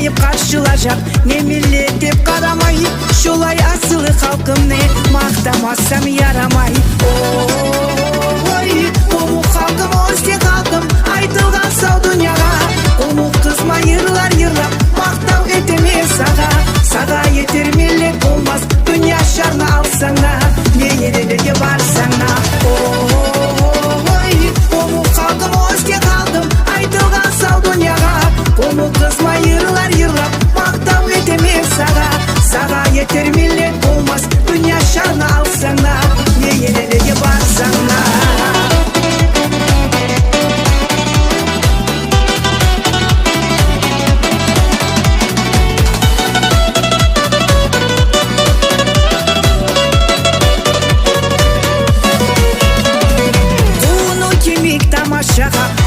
жайып каршылашат, не миллет деп карамай, шулай асылы халкымны мактамасам ярамай. Ой, комук халкым, Озтек халкым, айтылган сау дүйнөга, комук кызма йырлар йырлап, мактау этеме сага. Сага етер миллет болмас, дүйнө шарына алсаңа, не ерелеге барсаңа. Ой, комук халкым, Озтек халкым, айтылган сау дүйнөга, комук кызма йырлар йырлап, мактау этеме сага. Сага етер миллет болмас, дүйнө шарына алсаңа, не ерелеге барсаңа.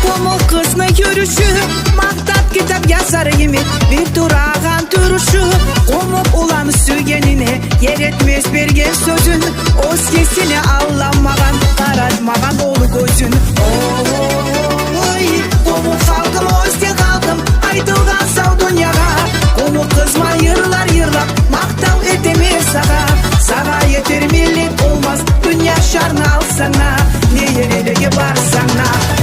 Комук кызны жүрүшү, мактап китап жазар эми бир тураган турушу. Комук улам сүйгенине еретмес берген сөзүн, оз кесине алламаган, каратмаган болу көзүн. Ой, комук халкым, Озтек халкым, айтылган сау дүйнөга, комук кызма йырлар йырлап, мактау этеме сага. Сага етер миллет болмас, дүйнө шарына алсаңа, не ерелеге барсаңа.